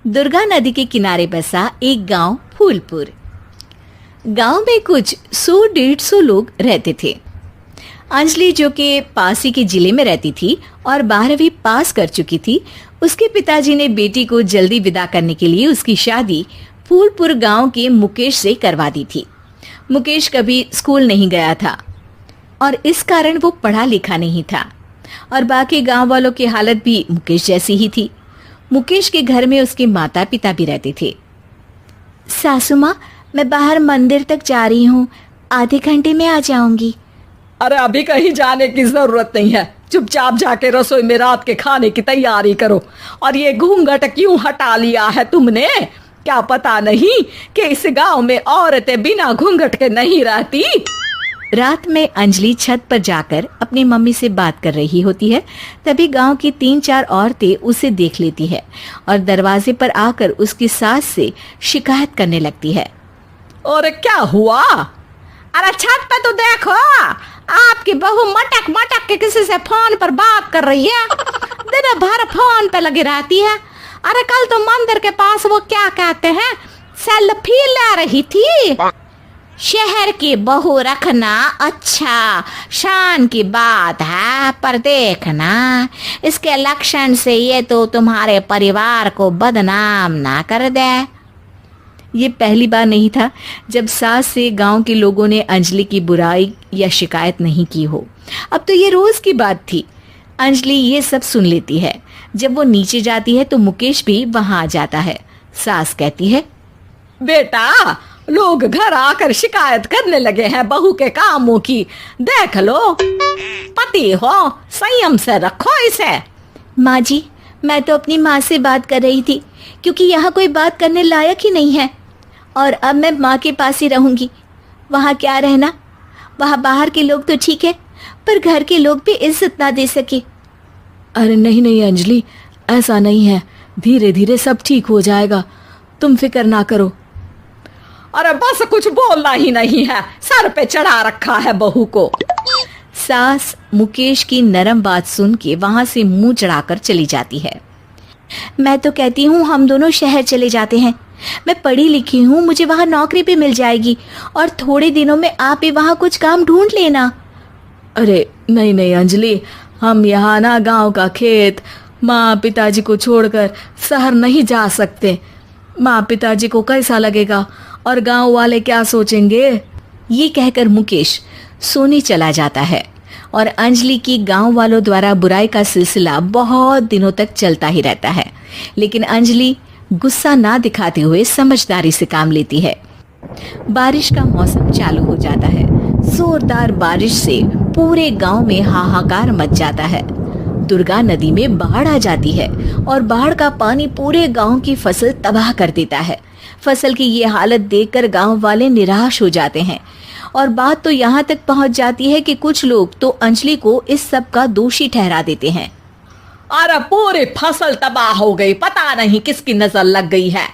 दुर्गा नदी के किनारे बसा एक गांव फूलपुर। गांव में कुछ 100-150 लोग रहते थे। अंजलि, जो कि पास ही के जिले में रहती थी और 12वीं पास कर चुकी थी, उसके पिताजी ने बेटी को जल्दी विदा करने के लिए उसकी शादी फूलपुर गांव के मुकेश से करवा दी थी। मुकेश कभी स्कूल नहीं गया था और इस कारण वो पढ़ा लिखा नहीं था और बाकी गांव वालों की हालत भी मुकेश जैसी ही थी। मुकेश के घर में उसके माता पिता भी रहते थे। सासू माँ, मैं बाहर मंदिर तक जा रही हूँ, आधे घंटे में आ जाऊंगी। अरे अभी कहीं जाने की जरूरत नहीं है, चुपचाप जाके रसोई में रात के खाने की तैयारी करो। और ये घूंघट क्यों हटा लिया है तुमने? क्या पता नहीं कि इस गांव में औरतें बिना घूंघट के नहीं रहती? रात में अंजलि छत पर जाकर अपनी मम्मी से बात कर रही होती है। तभी गांव की 3-4 औरतें उसे देख लेती है और दरवाजे पर आकर उसकी सास से शिकायत करने लगती है। और क्या हुआ? अरे छत पे तो देखो, आपकी बहू मटक मटक के किसी से फोन पर बात कर रही है। दिन भर फोन पे लगी रहती है। अरे कल तो मंदिर के पास वो क्या कहते हैं, सेल्फी ले रही थी। शहर की बहू रखना अच्छा शान की बात है, पर देखना इसके लक्षण से ये तो तुम्हारे परिवार को बदनाम ना कर दे। ये पहली बार नहीं था जब सास से गांव के लोगों ने अंजलि की बुराई या शिकायत नहीं की हो। अब तो ये रोज की बात थी। अंजलि ये सब सुन लेती है। जब वो नीचे जाती है तो मुकेश भी वहां आ जाता है। सास कहती है, बेटा, लोग घर आकर शिकायत करने लगे हैं बहू के कामों की। देख लो, पति हो, संयम से रखो इसे। माँ जी, मैं तो अपनी माँ से बात कर रही थी, क्योंकि यहाँ कोई बात करने लायक ही नहीं है और अब मैं माँ के पास ही रहूंगी। वहाँ क्या रहना, वहाँ बाहर के लोग तो ठीक है, पर घर के लोग भी इज्जत ना दे सके। अरे नहीं नहीं अंजलि, ऐसा नहीं है, धीरे धीरे सब ठीक हो जाएगा, तुम फिक्र ना करो। अरे बस कुछ बोलना ही नहीं है, सर पे चढ़ा रखा है बहू को। सास मुकेश की नरम बात सुन के वहां से मुंह चढ़ाकर चली जाती है। मैं तो कहती हूँ हम दोनों शहर चले जाते हैं। मैं पढ़ी लिखी हूँ, मुझे वहाँ नौकरी भी मिल जाएगी और थोड़े दिनों में आप भी वहाँ कुछ काम ढूंढ लेना। अरे नहीं नहीं अंजलि, हम यहाँ ना गांव का खेत, माँ पिताजी को छोड़कर शहर नहीं जा सकते। माँ पिताजी को कैसा लगेगा और गांव वाले क्या सोचेंगे? ये कहकर मुकेश सोने चला जाता है और अंजलि की गांव वालों द्वारा बुराई का सिलसिला बहुत दिनों तक चलता ही रहता है। लेकिन अंजलि गुस्सा ना दिखाते हुए समझदारी से काम लेती है। बारिश का मौसम चालू हो जाता है। जोरदार बारिश से पूरे गांव में हाहाकार मच जाता है। दुर्गा नदी में बाढ़ आ जाती है और बाढ़ का पानी पूरे गांव की फसल तबाह कर देता है। फसल की ये हालत देखकर गांव वाले निराश हो जाते हैं और बात तो यहाँ तक पहुँच जाती है कि कुछ लोग तो अंजलि को इस सब का दोषी ठहरा देते हैं। अरे पूरी फसल तबाह हो गई, पता नहीं किसकी नजर लग गई है।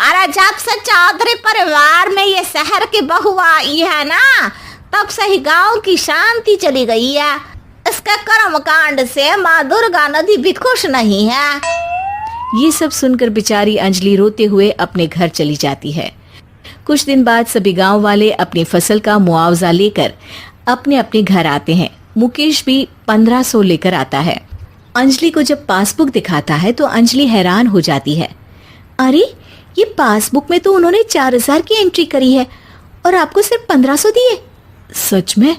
अरे जब से चौधरी परिवार में ये शहर की बहू आई है ना, तब से ही गांव की शांति चली गई है। इसके कर्म कांड से माँ दुर्गा नदी भी खुश नहीं है। ये सब सुनकर बेचारी अंजलि रोते हुए अपने घर चली जाती है। कुछ दिन बाद सभी गांव वाले अपनी फसल का मुआवजा लेकर अपने अपने घर आते हैं। मुकेश भी 1500 लेकर आता है। अंजलि को जब पासबुक दिखाता है तो अंजलि हैरान हो जाती है। अरे, ये पासबुक में तो उन्होंने 4000 की एंट्री करी है और आपको सिर्फ 1500 दिए। सच में?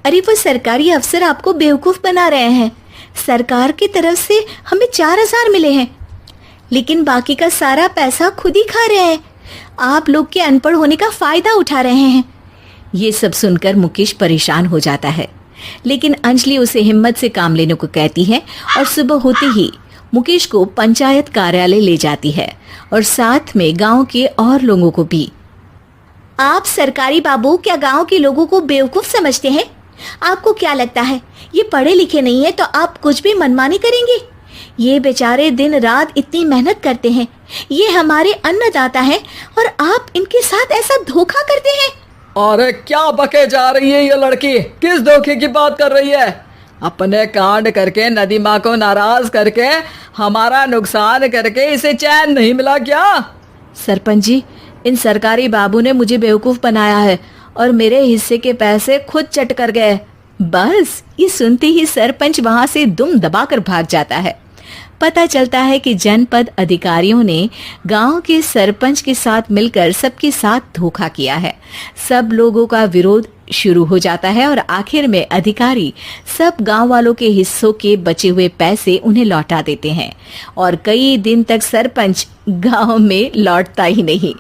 अरे, वो सरकारी अफसर आपको बेवकूफ बना रहे हैं। सरकार की तरफ से हमें 4000 मिले हैं, लेकिन बाकी का सारा पैसा खुद ही खा रहे हैं। आप लोग के अनपढ़ होने का फायदा उठा रहे हैं। ये सब सुनकर मुकेश परेशान हो जाता है, लेकिन अंजलि उसे हिम्मत से काम लेने को कहती है और सुबह होते ही मुकेश को पंचायत कार्यालय ले जाती है और साथ में गांव के और लोगों को भी। आप सरकारी बाबू क्या गांव के लोगों को बेवकूफ समझते हैं? आपको क्या लगता है ये पढ़े लिखे नहीं है तो आप कुछ भी मनमानी करेंगे? ये बेचारे दिन रात इतनी मेहनत करते हैं, ये हमारे अन्नदाता हैं और आप इनके साथ ऐसा धोखा करते हैं। अरे क्या बके जा रही है ये लड़की, किस धोखे की बात कर रही है? अपने कांड करके नदी माँ को नाराज करके हमारा नुकसान करके इसे चैन नहीं मिला क्या? सरपंच जी, इन सरकारी बाबू ने मुझे बेवकूफ बनाया है और मेरे हिस्से के पैसे खुद चट कर गए। बस ये सुनते ही सरपंच वहां से दुम दबाकर भाग जाता है। पता चलता है कि जनपद अधिकारियों ने गांव के सरपंच के साथ मिलकर सबके साथ धोखा किया है। सब लोगों का विरोध शुरू हो जाता है और आखिर में अधिकारी सब गांव वालों के हिस्सों के बचे हुए पैसे उन्हें लौटा देते हैं और कई दिन तक सरपंच गांव में लौटता ही नहीं।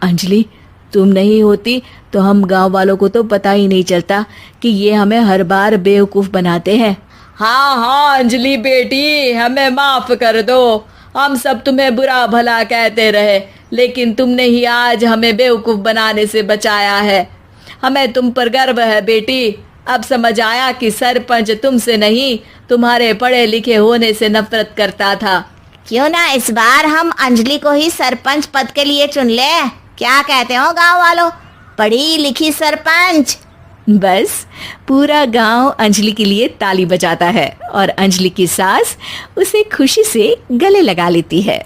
अंजलि, तुम नहीं होती तो हम गांव वालों को तो पता ही नहीं चलता कि ये हमें हर बार बेवकूफ बनाते हैं। हाँ हाँ अंजलि बेटी, हमें माफ कर दो। हम सब तुम्हें बुरा भला कहते रहे, लेकिन तुमने ही आज हमें बेवकूफ बनाने से बचाया है। हमें तुम पर गर्व है बेटी। अब समझ आया कि सरपंच तुमसे नहीं, तुम्हारे पढ़े लिखे होने से नफरत करता था। क्यों ना इस बार हम अंजलि को ही सरपंच पद के लिए चुन ले? क्या कहते हो गांव वालों? पढ़ी लिखी सरपंच। बस पूरा गांव अंजलि के लिए ताली बजाता है और अंजलि की सास उसे खुशी से गले लगा लेती है।